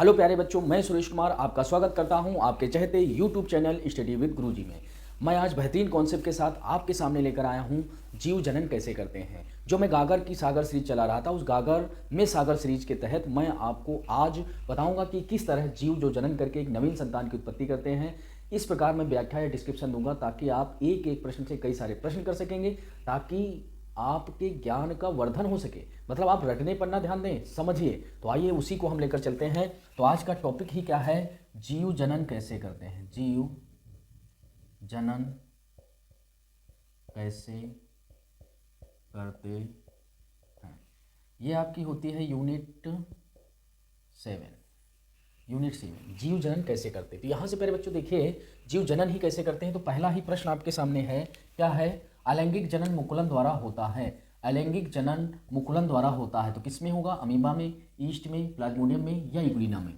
Hello प्यारे बच्चों, मैं सुरेश कुमार आपका स्वागत करता हूं आपके चहते YouTube चैनल स्टडी विद गुरुजी में। मैं आज बेहतरीन कॉन्सेप्ट के साथ आपके सामने लेकर आया हूं जीव जनन कैसे करते हैं। जो मैं गागर की सागर सीरीज चला रहा था, उस गागर में सागर सीरीज के तहत मैं आपको आज बताऊंगा कि किस तरह जीव जो जनन करके एक नवीन संतान की उत्पत्ति करते हैं। इस प्रकार मैं व्याख्या या डिस्क्रिप्शन दूंगा ताकि आप एक एक प्रश्न से कई सारे प्रश्न कर सकेंगे, ताकि आपके ज्ञान का वर्धन हो सके। मतलब आप रटने पर ना ध्यान दें, समझिए। तो आइए उसी को हम लेकर चलते हैं। तो आज का टॉपिक ही क्या है? जीव जनन कैसे करते हैं। जीव जनन कैसे करते हैं, ये आपकी होती है यूनिट 7। जीव जनन कैसे करते हैं। तो यहाँ से पहले बच्चों देखिए, जीव जनन ही कैसे करते हैं। तो पहला ही प्रश्न आपके सामने है, क्या है? अलैंगिक जनन मुकुलन द्वारा होता है। अलैंगिक जनन मुकुलन द्वारा होता है तो किस में होगा? अमीबा में, ईस्ट में, प्लाज्मोडियम में या इग्लिना में।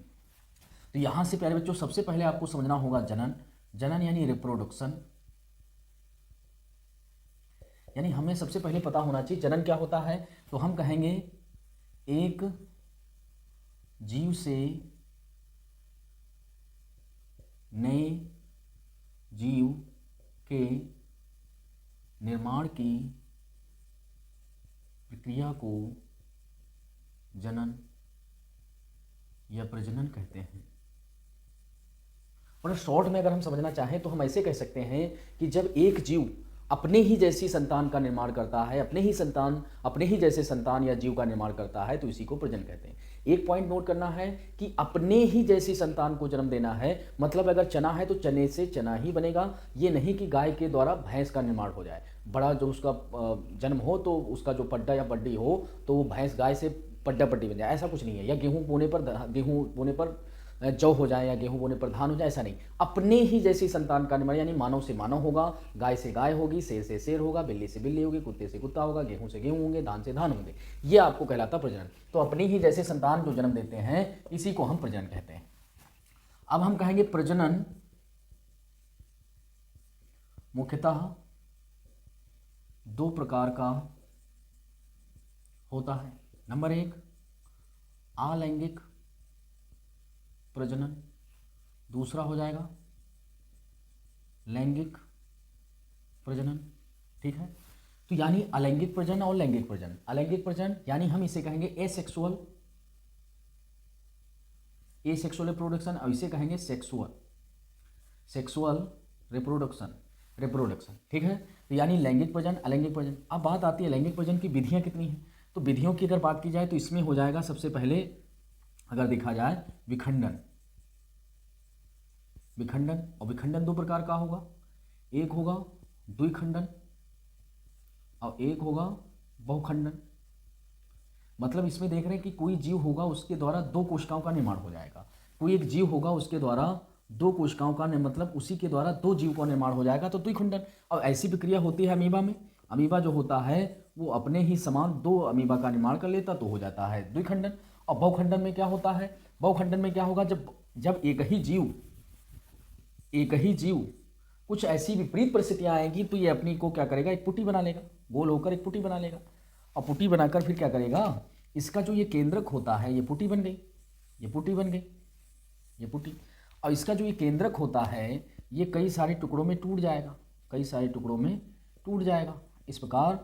तो यहाँ से प्यारे बच्चों सबसे पहले आपको समझना होगा जनन। जनन यानी रिप्रोडक्शन, यानी हमें सबसे पहले पता होना चाहिए जनन क्या होता है। तो हम कहेंगे एक जीव से नए जीव के निर्माण की प्रक्रिया को जनन या प्रजनन कहते हैं। और शॉर्ट में अगर हम समझना चाहें तो हम ऐसे कह सकते हैं कि जब एक जीव अपने ही जैसी संतान का निर्माण करता है, अपने ही जैसे संतान या जीव का निर्माण करता है, तो इसी को प्रजनन कहते हैं। एक पॉइंट नोट करना है कि अपने ही जैसी संतान को जन्म देना है, मतलब अगर चना है तो चने से चना ही बनेगा। ये नहीं कि गाय के द्वारा भैंस का निर्माण हो जाए। बड़ा जो उसका जन्म हो तो उसका जो पड्डा या पड्डी हो तो वो भैंस गाय से पड्डा पड्डी बन जाए, ऐसा कुछ नहीं है। या गेहूँ बोने पर जौ हो जाए या गेहूं बोने पर धान हो जाए, ऐसा नहीं। अपने ही जैसी संतान का निर्माण, यानी मानव से मानव होगा, गाय से गाय होगी, शेर से शेर होगा, बिल्ली से बिल्ली होगी, कुत्ते से कुत्ता होगा, गेहूं से गेहूं होंगे, धान से धान होंगे। ये आपको कहलाता प्रजनन। तो अपने ही जैसे संतान जो जन्म देते हैं इसी को हम प्रजनन कहते हैं। अब हम कहेंगे प्रजनन मुख्यतः दो प्रकार का होता है। नंबर 1 अलैंगिक प्रजनन, दूसरा हो जाएगा लैंगिक प्रजनन। ठीक है, तो यानी अलैंगिक प्रजनन और लैंगिक प्रजनन। अलैंगिक प्रजनन यानी हम इसे कहेंगे एसेक्सुअल रिप्रोडक्शन, और इसे कहेंगे सेक्सुअल रिप्रोडक्शन। ठीक है, तो यानी लैंगिक प्रजनन, अलैंगिक प्रजनन। अब बात आती है लैंगिक प्रजनन की विधियां कितनी हैं। तो विधियों की अगर बात की जाए तो इसमें हो जाएगा सबसे पहले, अगर देखा जाए, विखंडन। और विखंडन दो प्रकार का होगा, एक होगा द्विखंडन और एक होगा बहुखंडन। मतलब इसमें देख रहे हैं कि कोई जीव होगा उसके द्वारा दो कोशिकाओं का निर्माण हो जाएगा। कोई एक जीव होगा उसके द्वारा दो कोशिकाओं का, मतलब उसी के द्वारा दो जीव का निर्माण हो जाएगा, तो द्विखंडन। और ऐसी प्रक्रिया होती है अमीबा में। अमीबा जो होता है वो अपने ही समान दो अमीबा का निर्माण कर लेता, तो हो जाता है द्विखंडन। और बहुखंडन में क्या होता है? बहुखंडन में क्या होगा? जब एक ही जीव कुछ ऐसी विपरीत परिस्थितियां आएंगी तो ये अपनी को क्या करेगा? एक पुटी बना लेगा, गोल होकर एक पुटी बना लेगा। और पुटी बनाकर फिर क्या करेगा? इसका जो ये केंद्रक होता है, ये पुटी बन गई, ये पुटी। और इसका जो ये केंद्रक होता है ये कई सारे टुकड़ों में टूट जाएगा। इस प्रकार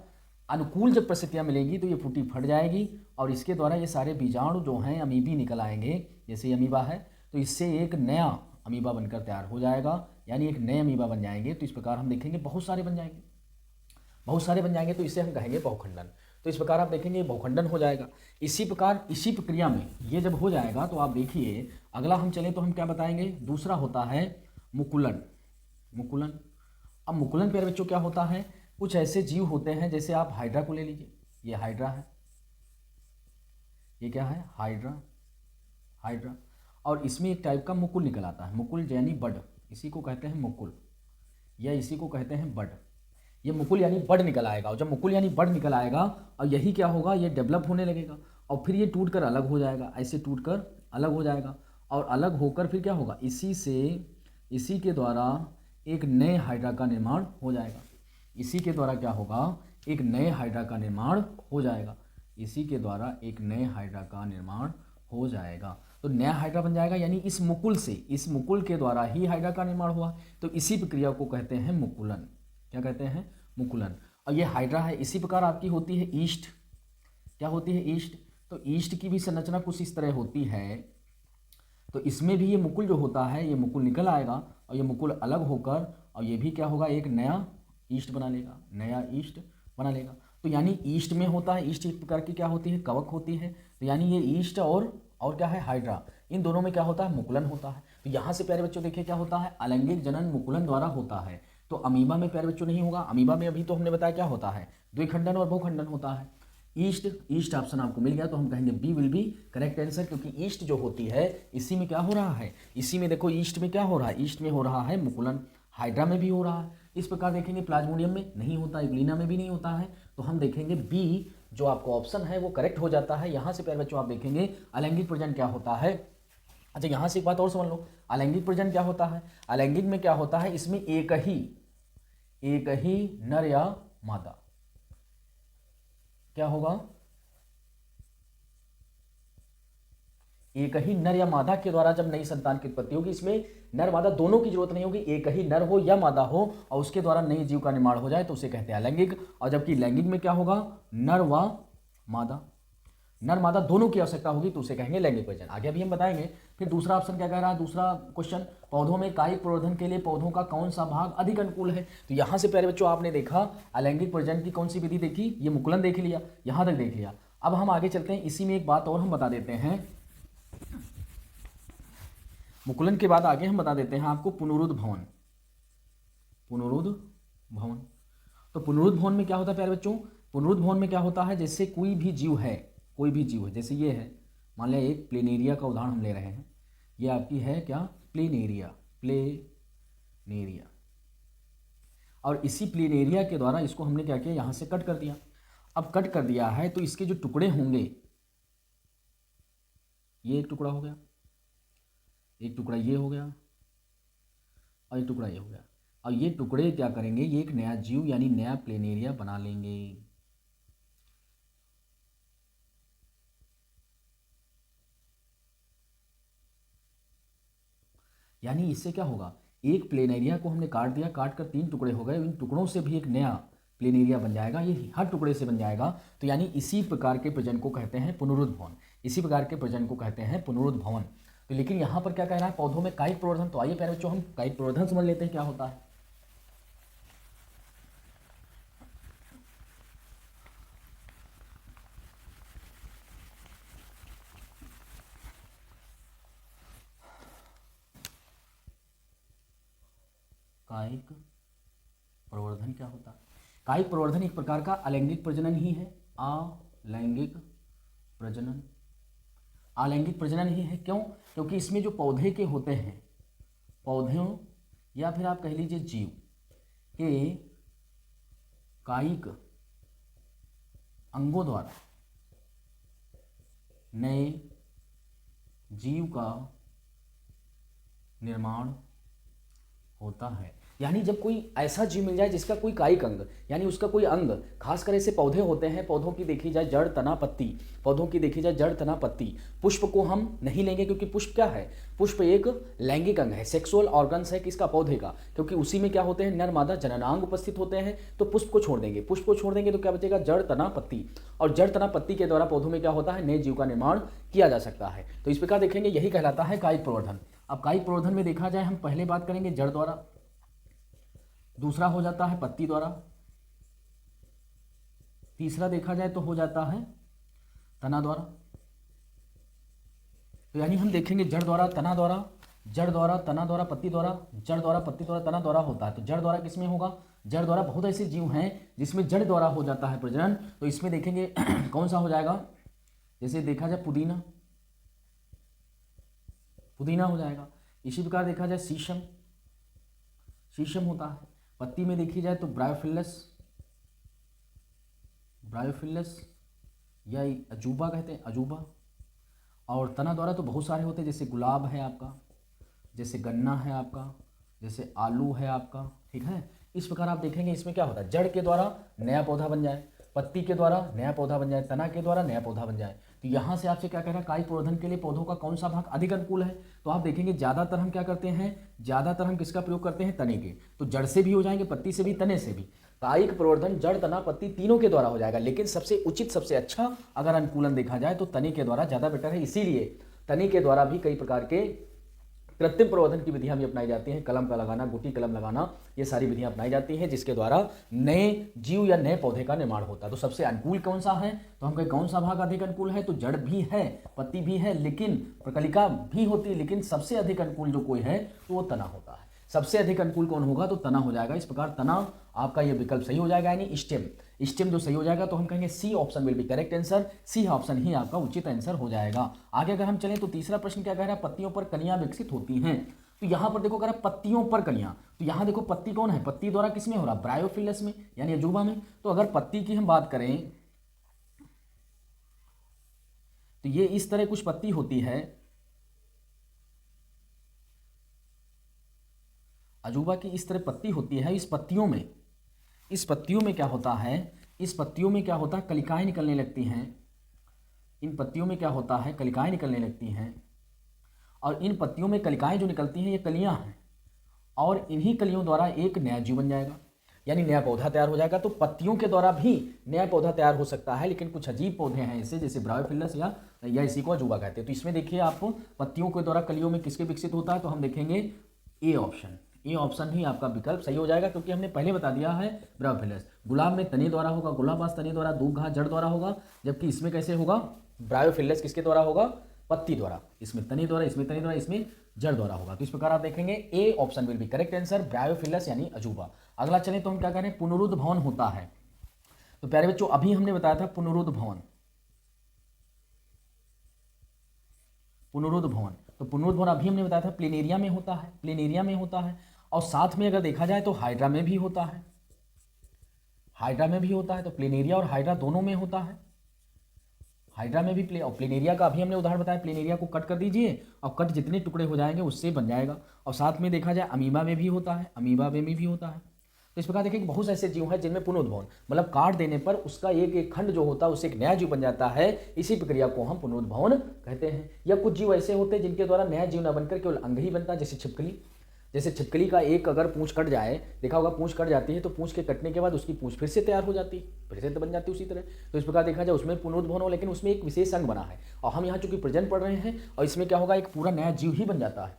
अनुकूल जब परिस्थितियां मिलेंगी तो ये पुटी फट जाएगी और इसके द्वारा ये सारे बीजाणु जो हैं अमीबी निकल आएंगे। जैसे अमीबा है तो इससे एक नया अमीबा बनकर तैयार हो जाएगा, यानी एक नए अमीबा बन जाएंगे। तो इस प्रकार हम देखेंगे बहुत सारे बन जाएंगे, तो इसे हम कहेंगे बहुखंडन। तो इस प्रकार आप देखेंगे बहुखंडन हो जाएगा। इसी प्रकार इसी प्रक्रिया में ये जब हो जाएगा तो आप देखिए अगला हम चले तो हम क्या बताएंगे? दूसरा होता है मुकुलन। अब मुकुलन प्यारे बच्चों क्या होता है? कुछ ऐसे जीव होते हैं, जैसे आप हाइड्रा को ले लीजिए। ये हाइड्रा है, ये क्या है? हाइड्रा। और इसमें एक टाइप का मुकुल निकल आता है। मुकुल यानी बड, इसी को कहते हैं मुकुल या इसी को कहते हैं बड। ये मुकुल यानी बड निकल आएगा, और जब मुकुल यानी बड निकल आएगा और यही क्या होगा? ये डेवलप होने लगेगा और फिर ये टूट कर अलग हो जाएगा। ऐसे टूट कर अलग हो जाएगा और अलग होकर फिर क्या होगा? इसी के द्वारा एक नए हाइड्रा का निर्माण हो जाएगा। इसी के द्वारा क्या होगा? एक नए हाइड्रा का निर्माण हो जाएगा। तो नया हाइड्रा बन जाएगा, यानी इस मुकुल के द्वारा ही हाइड्रा का निर्माण हुआ। तो इसी प्रक्रिया को कहते हैं मुकुलन। क्या कहते हैं? मुकुलन। और ये हाइड्रा है। इसी प्रकार आपकी होती है ईस्ट। क्या होती है? ईस्ट। तो ईस्ट की भी संरचना कुछ इस तरह होती है। तो इसमें भी ये मुकुल जो होता है, ये मुकुल निकल आएगा और ये मुकुल अलग होकर और ये भी क्या होगा, एक नया ईस्ट बना लेगा, नया ईस्ट बना लेगा। तो यानी ईस्ट में होता है, ईस्ट एक प्रकार की क्या होती है, कवक होती है। तो यानी ये ईस्ट और क्या है, हाइड्रा, इन दोनों में क्या होता है, मुकुलन होता है। तो यहाँ से प्यारे बच्चों देखिए क्या होता है, अलैंगिक जनन मुकुलन द्वारा होता है। तो अमीबा में प्यारे बच्चों नहीं होगा। अमीबा में अभी तो हमने बताया क्या होता है, द्विखंडन और बहुखंडन होता है। ईस्ट ऑप्शन आपको मिल गया, तो हम कहेंगे B will be correct answer, क्योंकि ईस्ट जो होती है इसी में क्या हो रहा है, इसी में देखो ईस्ट में क्या हो रहा है, ईस्ट में हो रहा है मुकुलन, हाइड्रा में भी हो रहा है। इस प्रकार देखेंगे प्लाज्मोडियम में नहीं होता, इग्लिना में भी नहीं होता है। तो हम देखेंगे बी जो आपको ऑप्शन है वो करेक्ट हो जाता है। यहाँ से प्यारे बच्चों आप देखेंगे अलैंगिक प्रजनन क्या होता है। अच्छा, यहाँ से एक बात और समझ लो, अलैंगिक प्रजनन क्या होता है। अलैंगिक में क्या होता है, इसमें एक ही नर या मादा क्या होगा, एक ही नर या मादा के द्वारा जब नई संतान की उत्पत्ति होगी, इसमें नर मादा दोनों की जरूरत नहीं होगी, एक ही नर हो या मादा हो और उसके द्वारा नई जीव का निर्माण हो जाए तो उसे कहते हैं अलैंगिक। और जबकि लैंगिक में क्या होगा, नर व मादा, नर मादा दोनों की आवश्यकता होगी तो उसे कहेंगे लैंगिक प्रजनन। आगे अभी हम बताएंगे। फिर दूसरा ऑप्शन क्या कह रहा है, दूसरा क्वेश्चन, पौधों में कायिक प्रवर्धन के लिए पौधों का कौन सा भाग अधिक अनुकूल है। तो यहाँ से प्यारे बच्चों आपने देखा अलैंगिक प्रजनन की कौन सी विधि देखी, ये मुकुलन देख लिया, यहाँ तक देख लिया। अब हम आगे चलते हैं, इसी में एक बात और हम बता देते हैं, मुकुलन के बाद आगे हम बता देते हैं आपको पुनरुद्ध भवन। तो पुनरुद्ध भवन में क्या होता है प्यारे बच्चों, पुनरुद्ध भवन में क्या होता है, जैसे कोई भी जीव है, जैसे ये है, मान लिया एक प्लेनेरिया का उदाहरण हम ले रहे हैं, ये आपकी है क्या, प्लेनेरिया, और इसी प्लेनेरिया के द्वारा इसको हमने क्या किया, यहाँ से कट कर दिया। अब कट कर दिया है तो इसके जो टुकड़े होंगे, ये एक टुकड़ा हो गया, एक टुकड़ा ये हो गया और एक टुकड़ा ये हो गया, और ये टुकड़े क्या करेंगे, ये एक नया जीव यानी नया प्लेनेरिया बना लेंगे। यानी इससे क्या होगा, एक प्लेनेरिया को हमने काट दिया, काट कर 3 टुकड़े हो गए, इन टुकड़ों से भी एक नया प्लेनेरिया बन जाएगा, ये हर टुकड़े से बन जाएगा। तो यानी इसी प्रकार के प्रजनन को कहते हैं पुनरुद्ध भवन, इसी प्रकार के प्रजनन को कहते हैं पुनरुद्ध भवन। तो लेकिन यहाँ पर क्या कह रहा है, पौधों में कायिक प्रवर्धन। तो आइए प्यारे बच्चों हम कायिक प्रवर्धन समझ लेते हैं क्या होता है। कायिक प्रवर्धन क्या होता है, कायिक प्रवर्धन एक प्रकार का अलैंगिक प्रजनन ही है, अलैंगिक प्रजनन ही है। क्यों, क्योंकि इसमें जो पौधे के होते हैं, पौधों या फिर आप कह लीजिए जीव के कायिक अंगों द्वारा नए जीव का निर्माण होता है। यानी जब कोई ऐसा जीव मिल जाए जिसका कोई कायिक अंग, यानी उसका कोई अंग, खासकर ऐसे पौधे होते हैं, पौधों की देखी जाए जड़, तना, पत्ती, पौधों की देखी जाए जड़, तना, पत्ती, पुष्प को हम नहीं लेंगे क्योंकि पुष्प क्या है, पुष्प एक लैंगिक अंग है, सेक्सुअल ऑर्गन्स है किसका, पौधे का, क्योंकि उसी में क्या होते हैं, नर मादा जननांग उपस्थित होते हैं। तो पुष्प को छोड़ देंगे, तो क्या बचेगा, जड़, तना, पत्ती, और जड़, तना, पत्ती के द्वारा पौधों में क्या होता है, नए जीव का निर्माण किया जा सकता है। तो इस प्रकार देखेंगे यही कहलाता है कायिक प्रवर्धन। अब कायिक प्रवर्धन में देखा जाए, हम पहले बात करेंगे जड़ द्वारा, दूसरा हो जाता है पत्ती द्वारा, तीसरा देखा जाए तो हो जाता है तना द्वारा। तो यानी हम देखेंगे जड़ द्वारा, तना द्वारा, जड़ द्वारा, तना द्वारा, पत्ती द्वारा, जड़ द्वारा, पत्ती द्वारा, तना द्वारा होता है। तो जड़ द्वारा किसमें होगा, जड़ द्वारा बहुत ऐसे जीव हैं जिसमें जड़ द्वारा हो जाता है प्रजनन। तो इसमें देखेंगे कौन सा हो जाएगा, जैसे देखा जाए पुदीना हो जाएगा। इसी प्रकार देखा जाए शीशम होता है। पत्ती में देखी जाए तो ब्रायोफिलस या अजूबा कहते हैं, अजूबा। और तना द्वारा तो बहुत सारे होते हैं, जैसे गुलाब है आपका, जैसे गन्ना है आपका, जैसे आलू है आपका, ठीक है। इस प्रकार आप देखेंगे इसमें क्या होता है, जड़ के द्वारा नया पौधा बन जाए, पत्ती के द्वारा नया पौधा बन जाए, तना के द्वारा नया पौधा बन जाए। तो यहाँ से आपसे क्या कह रहा है, कायिक प्रवर्धन के लिए पौधों का कौन सा भाग अधिक अनुकूल है। तो आप देखेंगे ज़्यादातर हम क्या करते हैं, ज़्यादातर हम किसका प्रयोग करते हैं, तने के। तो जड़ से भी हो जाएंगे, पत्ती से भी, तने से भी। कायिक प्रवर्धन जड़, तना, पत्ती तीनों के द्वारा हो जाएगा, लेकिन सबसे उचित, सबसे अच्छा अगर अनुकूलन देखा जाए तो तने के द्वारा ज़्यादा बेटर है। इसीलिए तने के द्वारा भी कई प्रकार के कृत्रिम प्रवर्धन की विधियां भी अपनाई जाती हैं। कलम का लगाना, गुटी कलम लगाना, ये सारी विधियां अपनाई जाती हैं, जिसके द्वारा नए जीव या नए पौधे का निर्माण होता है। तो सबसे अनुकूल कौन सा है, तो हम कहें कौन सा भाग अधिक अनुकूल है, तो जड़ भी है, पत्ती भी है, लेकिन प्रकलिका भी होती है, लेकिन सबसे अधिक अनुकूल जो कोई है तो वो तना होता है। सबसे अधिक अनुकूल कौन होगा, तो तना हो जाएगा। इस प्रकार तना आपका ये विकल्प सही हो जाएगा, यानी स्टेम। स्टेम जो सही हो जाएगा तो हम कहेंगे C option will be correct answer, C option ही आपका उचित आंसर हो जाएगा। आगे अगर हम चलें तो तीसरा प्रश्न क्या कह रहा है, पत्तियों पर कलियां विकसित होती हैं। तो यहां पर देखो, कह रहा है पत्तियों पर कलियां, तो यहां देखो पत्ती कौन है, पत्ती द्वारा किसमें हो रहा, ब्रायोफिलस में, यानी अजूबा में। तो अगर पत्ती की हम बात करें तो ये इस तरह कुछ पत्ती होती है, अजूबा की इस तरह पत्ती होती है। इस पत्तियों में क्या होता है, इस पत्तियों में क्या होता है, कलिकाएं निकलने लगती हैं। इन पत्तियों में क्या होता है, कलिकाएं निकलने लगती हैं, और इन पत्तियों में कलिकाएं जो निकलती हैं ये कलियां हैं, और इन्हीं कलियों द्वारा एक नया जीव बन जाएगा, यानी नया पौधा तैयार हो जाएगा। तो पत्तियों के द्वारा भी नया पौधा तैयार हो सकता है, लेकिन कुछ अजीब पौधे हैं ऐसे, जैसे ब्रायोफिलस या इसी को अजूबा कहते हैं। तो इसमें देखिए आप पत्तियों के द्वारा कलियों में किसके विकसित होता है, तो हम देखेंगे ए ऑप्शन ही आपका विकल्प सही हो जाएगा, क्योंकि हमने पहले बता दिया है ब्रायोफिलस। गुलाब में तने द्वारा होगा, गुलाबास तने द्वारा, दूब घास जड़ द्वारा होगा, जबकि इसमें कैसे होगा, ब्रायोफिलस किसके द्वारा होगा, पत्ती द्वारा। इसमें तने द्वारा, इसमें तने द्वारा, इसमें जड़ द्वारा होगा। तो इस प्रकार आप देखेंगे A option will be correct answer, bryophyllum यानी अजूबा। अगला चलें तो हम क्या कह रहे हैं, पुनरुद्ध भवन होता है। तो प्यारे बच्चों अभी हमने बताया था पुनरुद्ध भवन, तो पुनरुद्ध भवन अभी हमने बताया था प्लेनेरिया में होता है, और साथ में अगर देखा जाए तो हाइड्रा में भी होता है, तो प्लेनेरिया और हाइड्रा दोनों में होता है। हाइड्रा में भी और प्लेनेरिया का अभी हमने उदाहरण बताया, प्लेनेरिया को कट कर दीजिए और कट जितने टुकड़े हो जाएंगे उससे बन जाएगा। और साथ में देखा जाए अमीबा में भी होता है, तो इस प्रकार देखिए बहुत से ऐसे जीव हैं जिनमें पुनरुद्भवन, मतलब काट देने पर उसका एक एक खंड जो होता है उससे एक नया जीव बन जाता है। इसी प्रक्रिया को हम पुनरुद्भवन कहते हैं। या कुछ जीव ऐसे होते हैं जिनके द्वारा नया जीव न बनकर केवल अंग ही बनता है, जैसे छिपकली का एक अगर पूंछ कट जाए, देखा होगा पूंछ कट जाती है तो पूंछ के कटने के बाद उसकी पूंछ फिर से तैयार हो जाती है, फिर से बन जाती है उसी तरह। तो इस प्रकार देखा जाए उसमें पुनरुद्भवन हो, लेकिन उसमें एक विशेष अंग बना है, और हम यहाँ चूंकि प्रजनन पढ़ रहे हैं, और इसमें क्या होगा, एक पूरा नया जीव ही बन जाता है।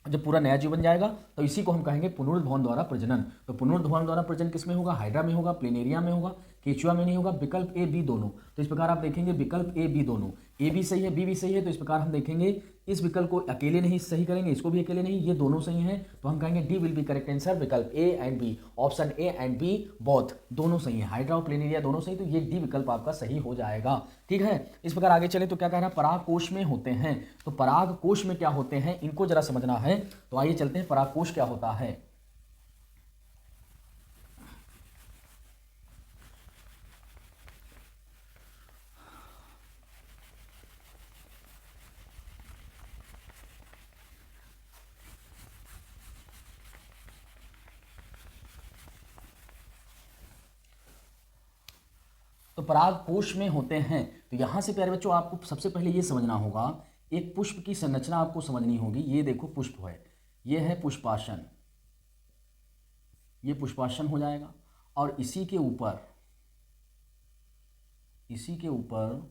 जब पूरा नया जीव बन जाएगा तो इसी को हम कहेंगे पुनरुद्भवन द्वारा प्रजनन। तो पुनरुद्भवन द्वारा प्रजनन किसमें होगा, हाइड्रा में होगा, प्लेनेरिया में होगा, केचुआ में नहीं होगा। विकल्प ए बी दोनों। तो इस प्रकार आप देखेंगे विकल्प ए बी दोनों, ए भी सही है, बी भी सही है। तो इस प्रकार हम देखेंगे इस विकल्प को अकेले नहीं सही करेंगे, इसको भी अकेले नहीं, ये दोनों सही हैं। तो हम कहेंगे D will be correct answer, विकल्प A and B, option A and B both दोनों सही है, हाइड्रा और प्लेनेरिया दोनों सही। तो ये डी विकल्प आपका सही हो जाएगा। ठीक है, इस प्रकार आगे चले तो क्या कह रहा है, पराग कोश में होते हैं। तो पराग कोश में क्या होते हैं, इनको जरा समझना है। तो आइए चलते हैं, पराग कोश क्या होता है। तो पराग कोश में होते हैं। तो यहां से प्यारे बच्चों आपको सबसे पहले ये समझना होगा, एक पुष्प की संरचना आपको समझनी होगी। ये देखो पुष्प है, ये है पुष्पासन, ये पुष्पासन हो जाएगा, और इसी के ऊपर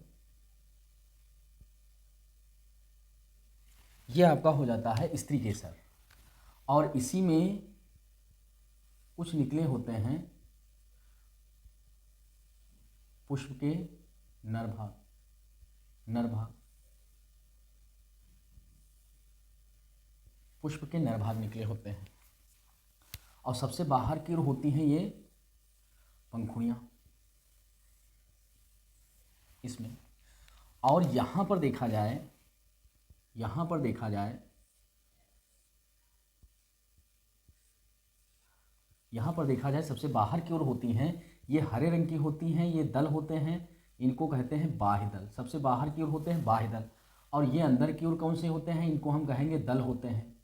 ये आपका हो जाता है स्त्री केसर, और इसी में कुछ निकले होते हैं पुष्प के नर भाग, पुष्प के नर भाग निकले होते हैं, और सबसे बाहर की ओर होती हैं ये पंखुड़ियां इसमें। और यहां पर देखा जाए सबसे बाहर की ओर होती हैं, ये हरे रंग की होती हैं, ये दल होते हैं, इनको कहते हैं बाह्य दल। सबसे बाहर की ओर होते हैं बाह्य दल, और ये अंदर की ओर कौन से होते हैं, इनको हम कहेंगे दल होते हैं।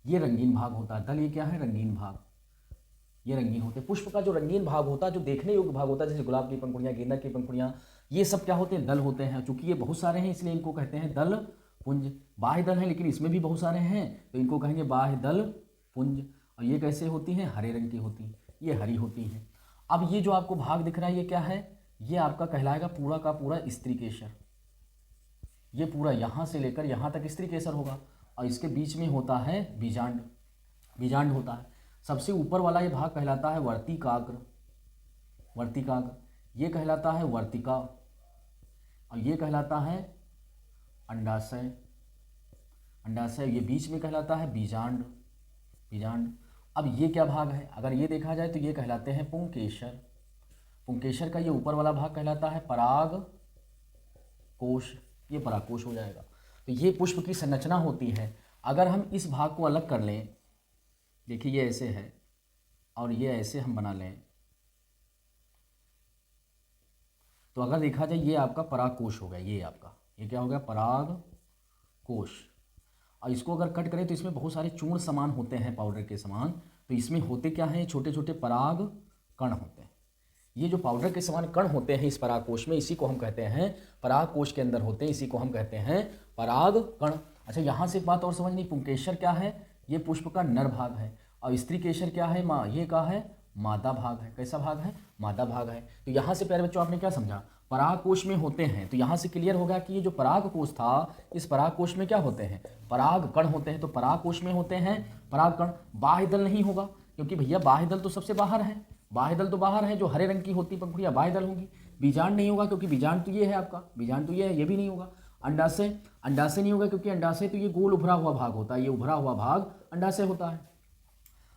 ये रंगीन भाग होता है, दल ये क्या है, रंगीन भाग, ये रंगीन होते हैं। पुष्प का जो रंगीन भाग होता है, जो देखने योग्य भाग होता है, जैसे गुलाब की पंखुड़ियाँ, गेंदा की पंखुड़ियाँ, ये सब क्या होते हैं, दल होते हैं। चूंकि ये बहुत सारे हैं इसलिए इनको कहते हैं दल पुंज। बाह्य दल हैं लेकिन इसमें भी बहुत सारे हैं तो इनको कहेंगे बाह्य दल पुंज। और ये कैसे होती हैं, हरे रंग की होती हैं, ये हरी होती हैं। अब ये जो आपको भाग दिख रहा है ये क्या है, ये आपका कहलाएगा पूरा का पूरा स्त्री केसर। ये पूरा यहाँ से लेकर यहाँ तक स्त्री केसर होगा और इसके बीच में होता है बीजांड, बीजांड होता है। सबसे ऊपर वाला ये भाग कहलाता है वर्तिकाग्र, वर्तिकाग्र। ये कहलाता है वर्तिका और ये कहलाता है अंडाशय, अंडाशय। ये बीच में कहलाता है बीजांड, बीजांड। अब ये क्या भाग है, अगर ये देखा जाए तो ये कहलाते हैं पुंकेसर। पुंकेसर का ये ऊपर वाला भाग कहलाता है पराग कोश, ये परागकोश हो जाएगा। तो ये पुष्प की संरचना होती है। अगर हम इस भाग को अलग कर लें, देखिए ये ऐसे है और ये ऐसे हम बना लें, तो अगर देखा जाए ये आपका परागकोश हो गया, ये आपका ये क्या हो गया, परागकोश। और इसको अगर कट करें तो इसमें बहुत सारे चूर्ण समान होते हैं, पाउडर के समान। तो इसमें होते क्या हैं, छोटे छोटे पराग कण होते हैं। ये जो पाउडर के समान कण होते हैं इस परागकोश में, इसी को हम कहते हैं, परागकोश के अंदर होते हैं, इसी को हम कहते हैं पराग कण। अच्छा, यहाँ से एक बात और समझनी, पुंकेसर क्या है, ये पुष्प का नर भाग है और स्त्री केसर क्या है, ये क्या है, मादा भाग है। कैसा भाग है, मादा भाग है। तो यहाँ से प्यारे बच्चों आपने क्या समझा, परागकोश में होते हैं। तो यहाँ से क्लियर हो गया कि ये जो परागकोश था, इस परागकोश में क्या होते हैं, पराग कण होते हैं। तो परागकोश में होते हैं पराग कण। बाह्य दल नहीं होगा क्योंकि भैया बाह्य दल तो सबसे बाहर है, बाह्य दल तो बाहर है, जो हरे रंग की होती पंखुड़ियाँ बाह्य दल होंगी। बीजांड नहीं होगा क्योंकि बीजांड तो ये है आपका, बीजांड तो ये है, ये भी नहीं होगा। अंडाशय, अंडाशय नहीं होगा क्योंकि अंडाशय तो ये गोल उभरा हुआ भाग होता है, ये उभरा हुआ भाग अंडाशय होता है।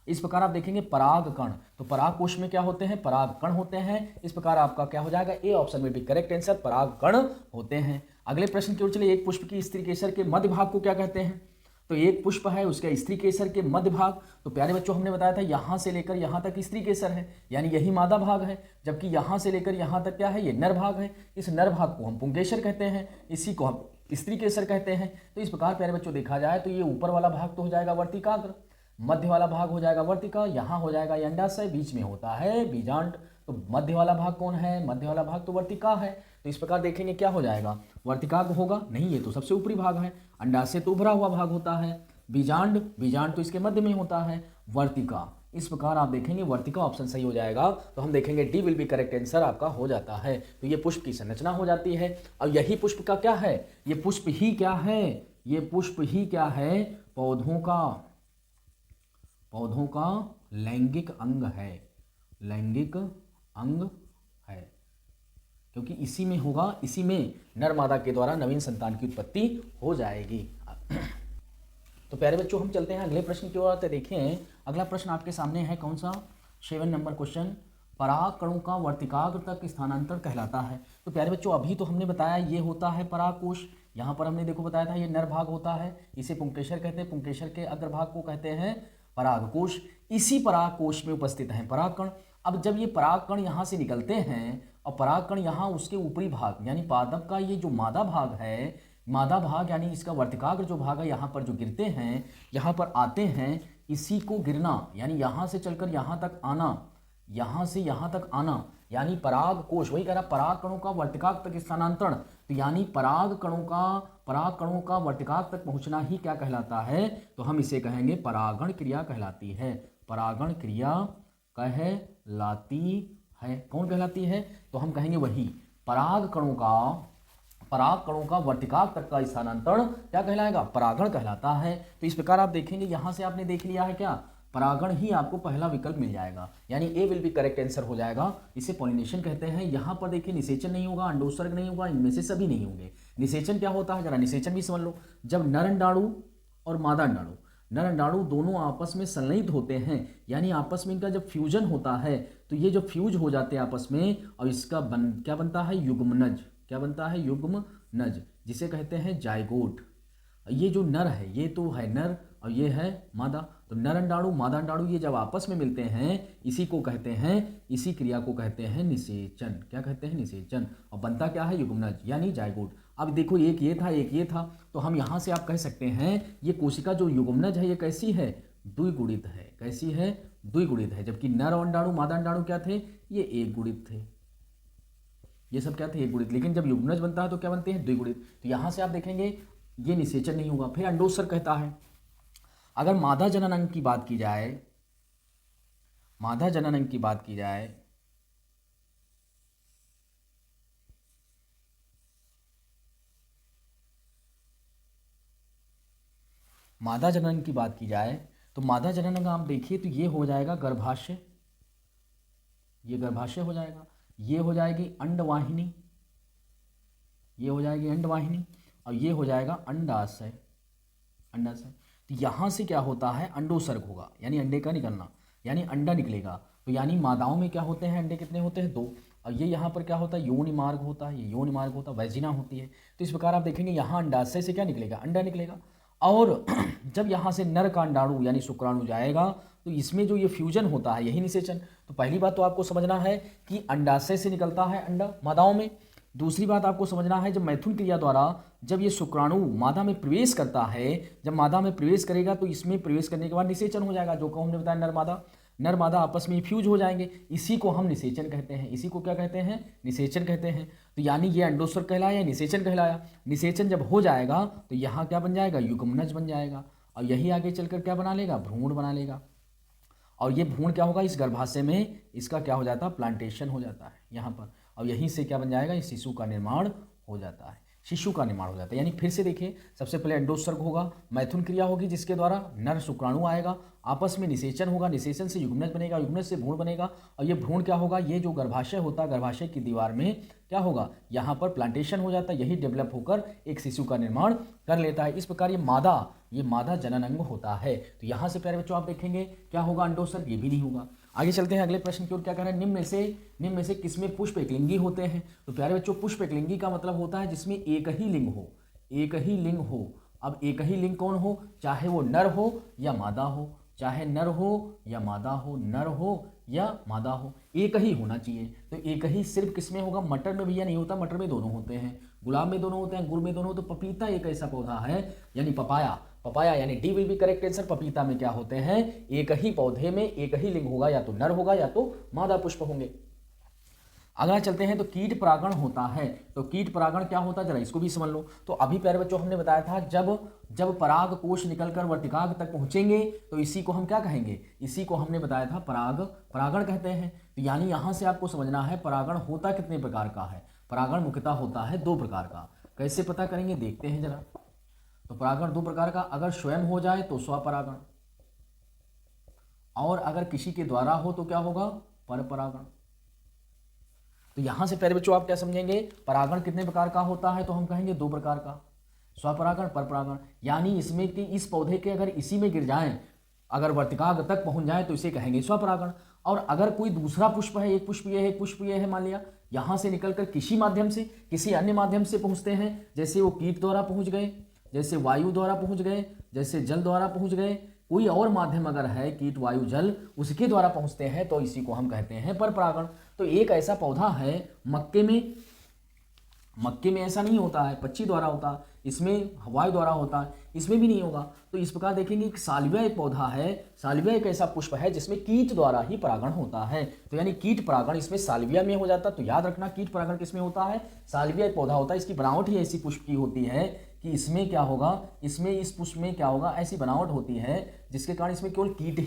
इस प्रकार आप देखेंगे पराग कण, तो परागकोश में क्या होते हैं, पराग कण होते हैं। इस प्रकार आपका क्या हो जाएगा, ए ऑप्शन में भी करेक्ट आंसर, पराग कण होते हैं। अगले प्रश्न की ओर चलिए, एक पुष्प की स्त्री केसर के मध्य भाग को क्या कहते हैं। तो एक पुष्प है उसके स्त्री केसर के मध्य भाग, तो प्यारे बच्चों हमने बताया था यहाँ से लेकर यहाँ तक स्त्री केसर है, यानी यही मादा भाग है, जबकि यहाँ से लेकर यहाँ तक क्या है, ये नर भाग है। इस नर भाग को हम पुंकेसर कहते हैं, इसी को हम स्त्री केसर कहते हैं। तो इस प्रकार प्यारे बच्चों देखा जाए तो ये ऊपर वाला भाग तो हो जाएगा वर्तिकाग्र, मध्य वाला भाग हो जाएगा वर्तिका, यहाँ हो जाएगा अंडाशय, बीच में होता है बीजांड। तो मध्य वाला भाग कौन है, मध्य वाला भाग तो वर्तिका है। तो इस प्रकार देखेंगे क्या हो जाएगा, वर्तिकाग्र होगा नहीं, ये तो सबसे ऊपरी भाग है। अंडाशय तो उभरा हुआ भाग होता है, बीजांड, बीजांड तो इसके मध्य में होता है, वर्तिका। इस प्रकार आप देखेंगे वर्तिका ऑप्शन सही हो जाएगा। तो हम देखेंगे D will be correct answer आपका हो जाता है। तो ये पुष्प की संरचना हो जाती है। और यही पुष्प का क्या है, ये पुष्प ही क्या है, ये पुष्प ही क्या है, पौधों का, पौधों का लैंगिक अंग है, लैंगिक अंग है, क्योंकि इसी में होगा, इसी में नर मादा के द्वारा नवीन संतान की उत्पत्ति हो जाएगी। तो प्यारे बच्चों हम चलते हैं अगले प्रश्न की ओर। आते देखें अगला प्रश्न आपके सामने है कौन सा, 7 नंबर क्वेश्चन, पराग कणों का वर्तिकाग्र तक स्थानांतरण कहलाता है। तो प्यारे बच्चों अभी तो हमने बताया ये होता है परागकोश, यहाँ पर हमने देखो बताया था ये नर भाग होता है, इसे पुंकेसर कहते हैं, पुंकेसर के अग्रभाग को कहते हैं परागकोश। इसी परागकोश में उपस्थित हैं परागकण। अब जब ये परागकण यहाँ से निकलते हैं और परागकण यहाँ उसके ऊपरी भाग यानी पादप का ये जो मादा भाग है, मादा भाग यानी इसका वर्तिकाग्र जो भाग है, यहाँ पर जो गिरते हैं, यहाँ पर आते हैं, इसी को गिरना यानी यहाँ से चलकर यहाँ तक आना, यहाँ से यहाँ तक आना यानी परागकोश, वही कह रहा पराग कणों का वर्तिकाग्र तक स्थानांतरण। तो यानी पराग कणों का वर्तिकाग्र तक पहुँचना ही क्या कहलाता है, तो हम इसे कहेंगे परागण क्रिया कहलाती है, परागण क्रिया कहलाती है। कौन कहलाती है, तो हम कहेंगे वही पराग कणों का वर्तिकाग्र तक का स्थानांतरण क्या कहलाएगा, परागण कहलाता है। तो इस प्रकार आप देखेंगे यहाँ से आपने देख लिया है क्या, परागण ही आपको पहला विकल्प मिल जाएगा, यानी ए विल बी करेक्ट आंसर हो जाएगा। इसे पॉलिनेशन कहते हैं। यहाँ पर देखिए निषेचन नहीं होगा, अंडोत्सर्ग नहीं होगा, इनमें से सभी नहीं होंगे। निषेचन क्या होता है, जरा निषेचन भी समझ लो। जब नर अंडाणु और मादा अंडाणु, नर अंडाणु दोनों आपस में संलयित होते हैं, यानी आपस में इनका जब फ्यूजन होता है, तो ये जब फ्यूज हो जाते हैं आपस में और इसका क्या बनता है, युग्मनज। क्या बनता है, युग्मनज, जिसे कहते हैं जायगोट। ये जो नर है ये तो है नर और ये है मादा, तो नर अंडाणु मादा अंडाणु ये जब आपस में मिलते हैं, इसी को कहते हैं, इसी क्रिया को कहते हैं निषेचन। क्या कहते हैं, निषेचन। और बनता क्या है, युग्मनज यानी जायगोट। अब देखो एक ये था एक ये था, तो हम यहाँ से आप कह सकते हैं ये कोशिका जो युग्मनज है ये कैसी है, द्विगुणित है। कैसी है, द्विगुणित है। जबकि नर अंडाणु मादा अंडाणु क्या थे, ये एक गुणित थे। ये सब क्या थे, एक गुणित। लेकिन जब युग्मनज बनता है तो क्या बनते हैं, द्विगुणित। तो यहाँ से आप देखेंगे ये निषेचन नहीं होगा। फिर अंडोत्सर्ग कहता है, अगर मादा जनन अंग की बात की जाए, मादा जनन अंग की बात की जाए, मादा जनन अंग की बात की जाए तो मादा जनन अंग आप देखिए तो ये हो जाएगा गर्भाशय, ये गर्भाशय हो जाएगा, ये हो जाएगी अंडवाहिनी, ये हो जाएगी अंडवाहिनी, और ये हो जाएगा अंडाशय, अंडाशय। तो यहाँ से क्या होता है, अंडोत्सर्ग होगा, यानी अंडे का निकलना, यानी अंडा निकलेगा। तो यानी मादाओं में क्या होते हैं, अंडे कितने होते हैं, 2। और ये यहाँ पर क्या होता है, योनि मार्ग होता है, ये योनि मार्ग होता है, वैजिना होती है। तो इस प्रकार आप देखेंगे यहाँ अंडाशय से क्या निकलेगा, अंडा निकलेगा। और जब यहाँ से नर का अंडाणु यानी शुक्राणु जाएगा तो इसमें जो ये फ्यूजन होता है यही निषेचन। तो पहली बात तो आपको समझना है कि अंडाशय से निकलता है अंडा मादाओं में। दूसरी बात आपको समझना है, जब मैथुन क्रिया द्वारा जब ये शुक्राणु मादा में प्रवेश करता है, जब मादा में प्रवेश करेगा तो इसमें प्रवेश करने के बाद निषेचन हो जाएगा, जो को हमने बताया नर मादा आपस में फ्यूज हो जाएंगे, इसी को हम निषेचन कहते हैं। इसी को क्या कहते हैं, निषेचन कहते हैं। तो यानी ये अंडोत्सर्ग कहलाया, निषेचन कहलाया। निषेचन जब हो जाएगा तो यहाँ क्या बन जाएगा, युग्मनज बन जाएगा, और यही आगे चलकर क्या बना लेगा, भ्रूण बना लेगा। और ये भ्रूण क्या होगा, इस गर्भाशय में इसका क्या हो जाता है, प्लांटेशन हो जाता है यहाँ पर, और यहीं से क्या बन जाएगा, इस शिशु का निर्माण हो जाता है, शिशु का निर्माण हो जाता है। यानी फिर से देखिए, सबसे पहले अंडोत्सर्ग होगा, मैथुन क्रिया होगी जिसके द्वारा नर शुक्राणु आएगा, आपस में निषेचन होगा, निषेचन से युग्मनज बनेगा, युग्मनज से भ्रूण बनेगा, और ये भ्रूण क्या होगा, ये जो गर्भाशय होता है, गर्भाशय की दीवार में क्या होगा, यहाँ पर प्लांटेशन हो जाता है, यही डेवलप होकर एक शिशु का निर्माण कर लेता है। इस प्रकार ये मादा जनन अंग होता है। तो यहाँ से प्यारे बच्चों आप देखेंगे क्या होगा, अंडोत्सर्ग, ये भी नहीं होगा। आगे चलते हैं अगले प्रश्न की ओर। क्या कह रहे हैं, निम्न में से किसमें पुष्प एकलिंगी होते हैं। तो प्यारे बच्चों पुष्प एकलिंगी का मतलब होता है जिसमें एक ही लिंग हो, एक ही लिंग हो। अब एक ही लिंग कौन हो, चाहे वो नर हो या मादा हो, चाहे नर हो या मादा हो, नर हो या मादा हो, एक ही होना चाहिए। तो एक ही सिर्फ किसमें होगा, मटर में भैया नहीं होता, मटर में दोनों होते हैं, गुलाब में दोनों होते हैं, अंगूर में दोनों। तो पपीता एक ऐसा पौधा है, यानी पपाया यानी D will be correct answer. पपीता में क्या होते हैं, एक ही पौधे में एक ही लिंग होगा, या तो नर होगा या तो मादा पुष्प होंगे। अगला चलते हैं, तो कीट परागण होता है। तो कीट परागण क्या होता है, जरा इसको भी समझ लो। तो अभी प्यारे बच्चों हमने बताया था, जब पराग कोश निकलकर वर्तिकाग्र तक पहुंचेंगे तो इसी को हम क्या कहेंगे, इसी को हमने बताया था परागण कहते हैं। तो यानी यहां से आपको समझना है परागण होता कितने प्रकार का है। परागण मुख्यतः होता है 2 प्रकार का। कैसे पता करेंगे, देखते हैं जरा। तो परागण 2 प्रकार का, अगर स्वयं हो जाए तो स्वपरागण, और अगर किसी के द्वारा हो तो क्या होगा, परपरागण। तो यहां से प्यारे बच्चों आप क्या समझेंगे, परागण कितने प्रकार का होता है, तो हम कहेंगे 2 प्रकार का, स्वपरागण परपरागण। यानी इसमें कि इस पौधे के अगर इसी में गिर जाएं, अगर वर्तिकाग्र तक पहुंच जाए तो इसे कहेंगे स्वपरागण। और अगर कोई दूसरा पुष्प है, एक पुष्प ये है, एक पुष्प ये है, मान लिया यहां से निकलकर किसी माध्यम से, किसी अन्य माध्यम से पहुंचते हैं, जैसे वो कीट द्वारा पहुंच गए, जैसे वायु द्वारा पहुंच गए, जैसे जल द्वारा पहुंच गए, कोई और माध्यम अगर है, कीट वायु जल, उसके द्वारा पहुंचते हैं, तो इसी को हम कहते हैं परपरागण। तो एक ऐसा पौधा है मक्के में ऐसा नहीं होता है, पक्षी द्वारा होता है, इसमें वायु द्वारा होता है, इसमें भी नहीं होगा। तो इस प्रकार देखेंगे कि साल्विया एक पौधा है, साल्विया एक ऐसा पुष्प है जिसमें कीट द्वारा ही परागण होता है। तो यानी कीट परागण इसमें साल्विया में हो जाता है। तो याद रखना, कीट परागण किसमें होता है, साल्विया एक पौधा होता है। इसकी बनावट ही ऐसी पुष्प की होती है कि इसमें क्या होगा, इसमें इस पुष्प में क्या होगा, ऐसी बनावट होती है जिसके कारण इसमें केवल कीट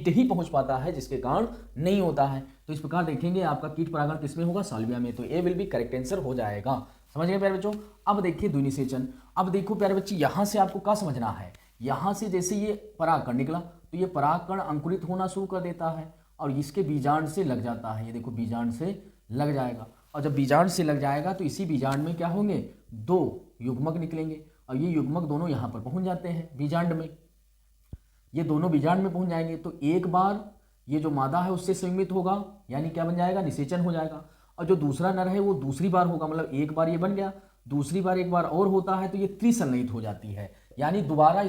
ही पहुंच पाता है, जिसके कारण नहीं होता है। तो इस प्रकार देखेंगे आपका कीट परागण किसमें होगा, साल्विया में। तो ए विल बी करेक्ट आंसर हो जाएगा। समझ गए प्यारे बच्चों। अब देखिए द्विनिषेचन। अब देखो प्यारे बच्चे, यहां से आपको क्या समझना है, यहां से जैसे ये परागकण निकला तो ये परागकण अंकुरित होना शुरू कर देता है और इसके बीजांड से लग जाता है। ये देखो बीजांड से लग जाएगा, और जब बीजांड से लग जाएगा तो इसी बीजांड में क्या होंगे, 2 युग्मक निकलेंगे, और ये युग्मक दोनों यहाँ पर पहुंच जाते हैं बीजांड में। ये दोनों बीजांड में पहुंच जाएंगे तो एक बार ये जो मादा है उससे संयुग्मित होगा, यानी क्या बन जाएगा, निषेचन हो जाएगा। और जो दूसरा नर है वो दूसरी बार होगा, मतलब एक बार ये बन गया, दूसरी बार एक बार और होता है तो ये त्रिसंलयित हो जाती है, यानी दोबारा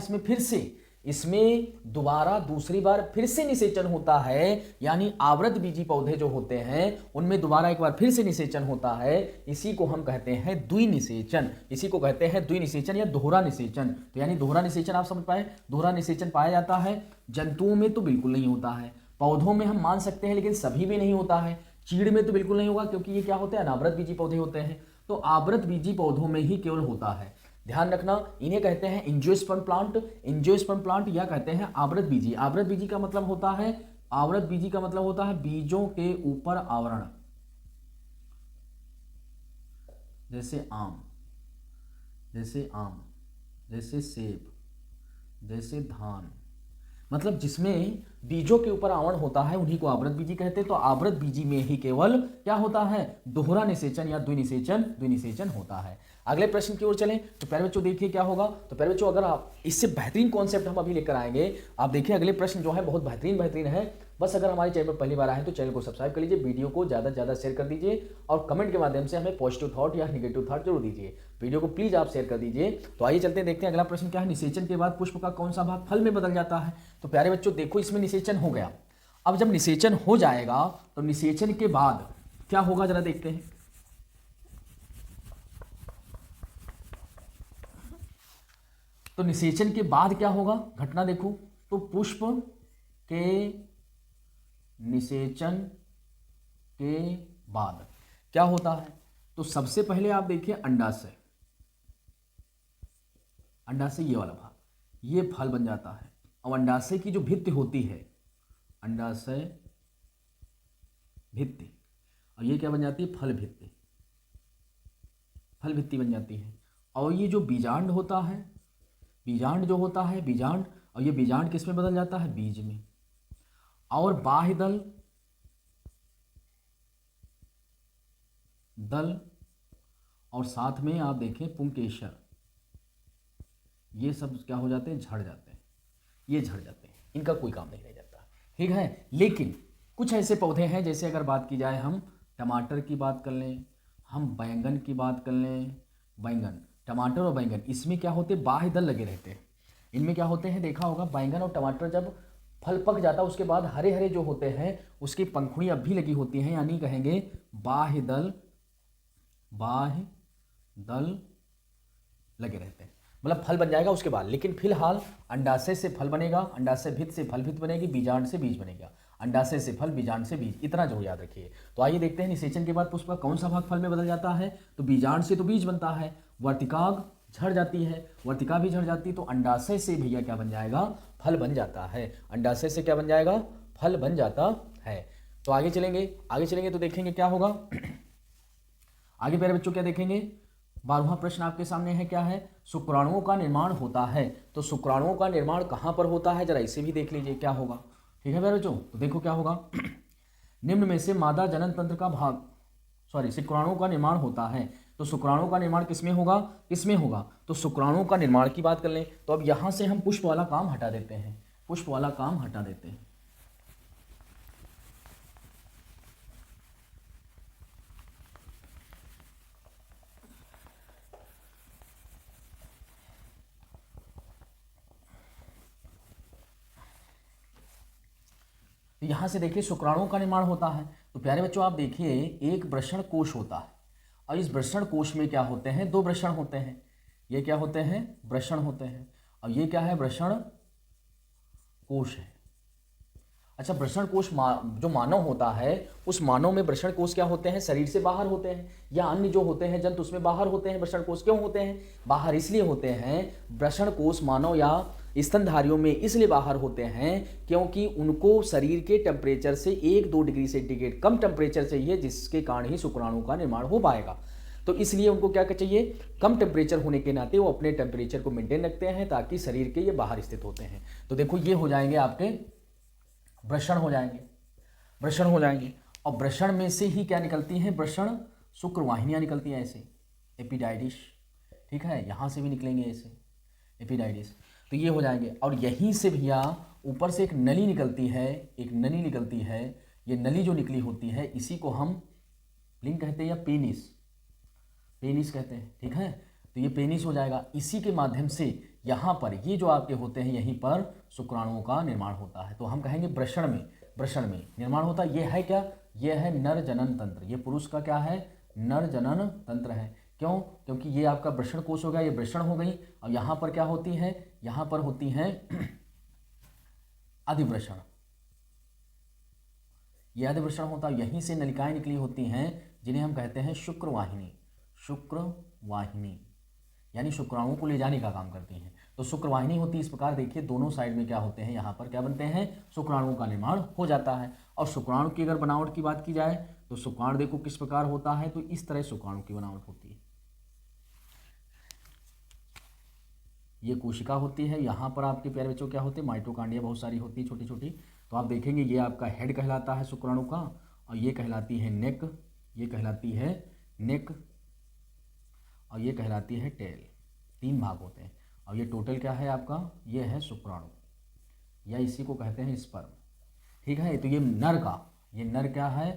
इसमें दोबारा दूसरी बार फिर से निषेचन होता है। यानी आवृत बीजी पौधे जो होते हैं उनमें दोबारा एक बार फिर से निषेचन होता है। इसी को हम कहते हैं द्विनिषेचन, इसी को कहते हैं द्विनिषेचन या दोहरा निषेचन। तो यानी दोहरा निषेचन आप समझ पाए, दोहरा निषेचन पाया जाता है जंतुओं में तो बिल्कुल नहीं होता है, पौधों में हम मान सकते हैं लेकिन सभी में नहीं होता है। चीड़ में तो बिल्कुल नहीं होगा, क्योंकि ये क्या होते हैं, अनावृत बीजी पौधे होते हैं। तो आवृत बीजी पौधों में ही केवल होता है। ध्यान रखना, इन्हें कहते हैं एंजियोस्पर्म प्लांट, एंजियोस्पर्म प्लांट या कहते हैं आवृत बीजी। आवृत बीजी का मतलब होता है, आवृत बीजी का मतलब होता है बीजों के ऊपर आवरण, जैसे आम, जैसे आम, जैसे सेब, जैसे धान, मतलब जिसमें बीजों के ऊपर आवरण होता है उन्हीं को आवृत बीजी कहते हैं। तो आवृत बीजी में ही केवल क्या होता है, दोहरा निषेचन या द्विनिषेचन होता है। अगले प्रश्न की ओर चलें तो प्यारे बच्चों देखिए क्या होगा। तो प्यारे बच्चों अगर आप इससे बेहतरीन कॉन्सेप्ट हम अभी लेकर आएंगे, आप देखिए अगले प्रश्न जो है बहुत बेहतरीन है। बस अगर हमारे चैनल पर पहली बार आए तो चैनल को सब्सक्राइब कर लीजिए, वीडियो को ज़्यादा से ज़्यादा शेयर कर दीजिए और कमेंट के माध्यम से हमें पॉजिटिव थॉट या निगेटिव थॉट जरूर दीजिए। वीडियो को प्लीज़ आप शेयर कर दीजिए। तो आइए चलते हैं, देखते हैं अगला प्रश्न क्या है। निषेचन के बाद पुष्प का कौन सा भाग फल में बदल जाता है। तो प्यारे बच्चों देखो, इसमें निषेचन हो गया। अब जब निषेचन हो जाएगा तो निषेचन के बाद क्या होगा जरा देखते हैं। तो निषेचन के बाद क्या होगा घटना देखो। तो पुष्प के निषेचन के बाद क्या होता है। तो सबसे पहले आप देखिए अंडाशय, अंडाशय ये वाला भाग, ये फल बन जाता है। और अंडाशय की जो भित्ति होती है, अंडाशय भित्ति, और ये क्या बन जाती है, फल भित्ति, फल भित्ति बन जाती है। और ये जो बीजांड होता है, बीजांड जो होता है, बीजांड, और ये बीजांड किस में बदल जाता है, बीज में। और बाह्य दल, दल, और साथ में आप देखें पुंकेसर, ये सब क्या हो जाते हैं, झड़ जाते हैं, ये झड़ जाते हैं, इनका कोई काम नहीं रह जाता, ठीक है। लेकिन कुछ ऐसे पौधे हैं, जैसे अगर बात की जाए हम टमाटर की बात कर लें, हम बैंगन की बात कर लें, बैंगन, टमाटर और बैंगन, इसमें क्या होते हैं, बाह्य दल लगे रहते हैं। इनमें क्या होते हैं, देखा होगा बैंगन और टमाटर जब फल पक जाता है उसके बाद हरे हरे जो होते हैं उसकी पंखुड़ी अब भी लगी होती हैं, यानी कहेंगे बाह्य दल, बाह्य दल लगे रहते हैं, मतलब फल बन जाएगा उसके बाद। लेकिन फिलहाल अंडाशय से फल बनेगा, अंडाशय भित्त से फल भित्त बनेगी, बीजांड से बीज बनेगा, अंडाशय से फल, बीजांड से बीज, इतना जो याद रखिए। तो आइए देखते हैं निषेचन के बाद पुष्प का कौन सा भाग फल में बदल जाता है। तो बीजांड से तो बीज बनता है, वर्तिकाग्र झड़ जाती है, वर्तिका भी झड़ जाती है, तो अंडाशय से भैया क्या बन जाएगा, फल बन जाता है। अंडाशय से क्या बन जाएगा, फल बन जाता है। तो आगे चलेंगे, आगे चलेंगे तो देखेंगे क्या होगा। आगे प्यारे बच्चों क्या देखेंगे, 12वां प्रश्न आपके सामने है, क्या है, शुक्राणुओं का निर्माण होता है। तो शुक्राणुओं का निर्माण कहाँ पर होता है, जरा इसे भी देख लीजिए क्या होगा, ठीक है प्यारे बच्चों। तो देखो क्या होगा, निम्न में से मादा जनन तंत्र का भाग, शुक्राणुओं का निर्माण होता है। तो शुक्राणुओं का निर्माण किसमें होगा, किसमें होगा, तो शुक्राणुओं का निर्माण की बात कर लें तो अब यहाँ से हम पुष्प वाला काम हटा देते हैं, पुष्प वाला काम हटा देते हैं। तो यहाँ से देखिए शुक्राणुओं का निर्माण होता है। तो प्यारे बच्चों आप देखिए एक वृषण कोश होता है, और इस वृषण कोश में क्या होते हैं, दो वृषण होते हैं। ये क्या होते हैं, वृषण होते हैं, और ये क्या है, वृषण कोश है। अच्छा, वृषण कोश जो मानव होता है उस मानव में वृषण कोश क्या होते हैं, शरीर से बाहर होते हैं, या अन्य जो होते हैं जंतु उसमें बाहर होते हैं। वृषण कोश क्यों होते हैं, बाहर इसलिए होते हैं, वृषण कोश मानव या स्तनधारियों में इसलिए बाहर होते हैं क्योंकि उनको शरीर के टेम्परेचर से 1-2 डिग्री सेंटीग्रेड कम टेम्परेचर चाहिए, जिसके कारण ही शुक्राणु का निर्माण हो पाएगा। तो इसलिए उनको क्या चाहिए, कम टेम्परेचर होने के नाते वो अपने टेम्परेचर को मेंटेन रखते हैं ताकि शरीर के ये बाहर स्थित होते हैं। तो देखो ये हो जाएंगे आपके वृषण हो जाएंगे, वृषण हो जाएंगे। और वृषण में से ही क्या निकलती हैं, वृषण शुक्रवाहिनियाँ निकलती हैं ऐसे, एपिडाइडिस, ठीक है, यहाँ से भी निकलेंगे ऐसे एपिडाइडिस। तो ये हो जाएंगे, और यहीं से भैया ऊपर से एक नली निकलती है, एक नली निकलती है। ये नली जो निकली होती है इसी को हम लिंग कहते हैं या पेनिस, पेनिस कहते हैं, ठीक है। तो ये पेनिस हो जाएगा, इसी के माध्यम से यहाँ पर ये जो आपके होते हैं यहीं पर शुक्राणुओं का निर्माण होता है। तो हम कहेंगे वृषण में, वृषण में निर्माण होता है। ये है क्या, ये है नर जनन तंत्र, ये पुरुष का क्या है, नर जनन तंत्र है। क्यों, क्योंकि ये आपका वृषण कोश हो गया, ये वृषण हो गई, और यहाँ पर क्या होती है, यहाँ पर होती हैं अधिवृषण, यदि वृषण होता यहीं से नलिकाएं निकली होती हैं जिन्हें हम कहते हैं शुक्रवाहिनी। शुक्रवाहिनी यानी शुक्राणुओं को ले जाने का काम करती हैं। तो शुक्रवाहिनी होती है इस प्रकार, देखिए दोनों साइड में क्या होते हैं, यहाँ पर क्या बनते हैं, शुक्राणुओं का निर्माण हो जाता है। और शुक्राणु की अगर बनावट की बात की जाए तो शुक्राणु देखो किस प्रकार होता है, तो इस तरह शुक्राणु की बनावट होती है। ये कोशिका होती है, यहाँ पर आपके प्यारे बच्चों क्या होते हैं, माइटोकांड्रिया बहुत सारी होती है छोटी छोटी। तो आप देखेंगे ये आपका हेड कहलाता है शुक्राणु का, और ये कहलाती है नेक, ये कहलाती है नेक, और ये कहलाती है टेल। 3 भाग होते हैं। और ये टोटल क्या है आपका, ये है शुक्राणु, या इसी को कहते हैं स्पर्म। ठीक है, तो ये नर का, ये नर क्या है,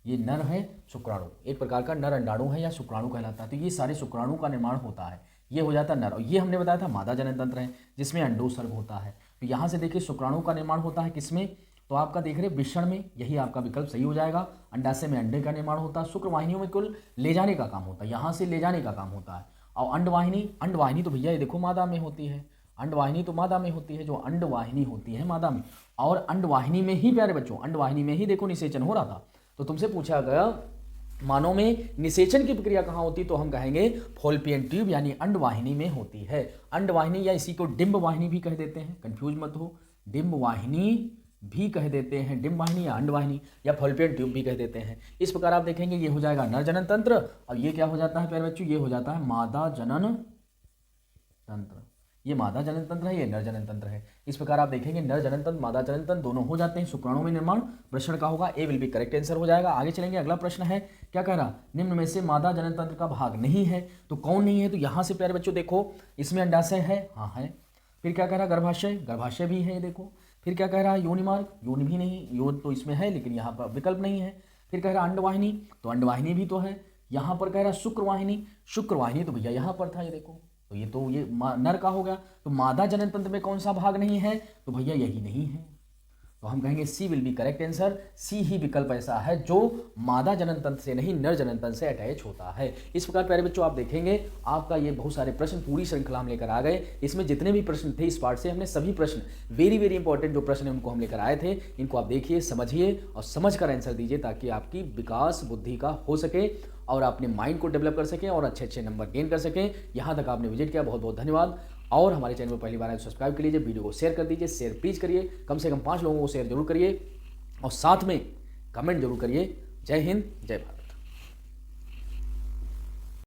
ये नर है शुक्राणु, एक प्रकार का नर अंडाणु है या शुक्राणु कहलाता है। तो ये सारे शुक्राणु का निर्माण होता है, ये हो जाता है नर। और ये हमने बताया था मादा जनन तंत्र है जिसमें अंडोत्सर्ग होता है। तो यहाँ से देखिए शुक्राणु का निर्माण होता है किसमें, तो आपका देख रहे वृषण में, यही आपका विकल्प सही हो जाएगा। अंडाशय में अंडे का निर्माण होता है। शुक्रवाहिनियों में कुल ले जाने का काम होता है, यहाँ से ले जाने का काम होता है। और अंडवाहिनी, अंडवाहिनी तो भैया ये देखो मादा में होती है, अंडवाहिनी तो मादा में होती है, जो अंडवाहिनी होती है मादा में। और अंडवाहिनी में ही प्यारे बच्चों, अंडवाहिनी में ही देखो निषेचन हो रहा था। तो तुमसे पूछा गया मानव में निषेचन की प्रक्रिया कहाँ होती, तो हम कहेंगे फॉल्पियन ट्यूब यानी अंडवाहिनी में होती है। अंडवाहिनी या इसी को डिंब वाहिनी भी कह देते हैं, कंफ्यूज मत हो, डिंब वाहिनी भी कह देते हैं, डिंब वाहिनी या अंडवाहिनी या फॉल्पियन ट्यूब भी कह देते हैं। इस प्रकार आप देखेंगे ये हो जाएगा नर जनन तंत्र, और ये क्या हो जाता है प्यारे बच्चों, ये हो जाता है मादा जनन तंत्र। ये मादा जनन तंत्र है, ये नर जनन तंत्र है। इस प्रकार आप देखेंगे नर जनन तंत्र मादा जनन तंत्र दोनों हो जाते हैं। शुक्राणु में निर्माण वृषण का होगा, ए विल बी करेक्ट आंसर हो जाएगा। आगे चलेंगे, अगला प्रश्न है, क्या कह रहा, निम्न में से मादा जनन तंत्र का भाग नहीं है, तो कौन नहीं है, तो यहाँ से प्यारे बच्चों देखो इसमें अंडाशय है, हाँ है। फिर क्या कह रहा, गर्भाशय, गर्भाशय भी है, देखो। फिर क्या कह रहा है, योनि मार्ग, योनि भी नहीं, योनि तो इसमें है लेकिन यहाँ पर विकल्प नहीं है। फिर कह रहा अंडवाहिनी, तो अंडवाहिनी भी तो है। यहाँ पर कह रहा शुक्रवाहिनी, शुक्रवाहिनी तो भैया यहाँ पर था, ये देखो। तो ये नर का हो गया। तो मादा जनन तंत्र में कौन सा भाग नहीं है, तो भैया यही नहीं है। तो हम कहेंगे सी विल बी करेक्ट आंसर। सी ही विकल्प ऐसा है जो मादा जनन तंत्र से नहीं नर जनन तंत्र से अटैच होता है। इस प्रकार प्यारे बच्चों आप देखेंगे आपका ये बहुत सारे प्रश्न पूरी श्रृंखला हम लेकर आ गए। इसमें जितने भी प्रश्न थे इस पार्ट से हमने सभी प्रश्न वेरी वेरी इंपॉर्टेंट जो प्रश्न है उनको हम लेकर आए थे। इनको आप देखिए, समझिए और समझ कर आंसर दीजिए ताकि आपकी विकास बुद्धि का हो सके और अपने माइंड को डेवलप कर सकें और अच्छे अच्छे नंबर गेन कर सकें। यहाँ तक आपने विजिट किया, बहुत बहुत धन्यवाद। और हमारे चैनल पर पहली बार आए तो सब्सक्राइब कर लीजिए, वीडियो को शेयर कर दीजिए, शेयर प्लीज करिए, कम से कम 5 लोगों को शेयर जरूर करिए और साथ में कमेंट जरूर करिए। जय हिंद, जय भारत।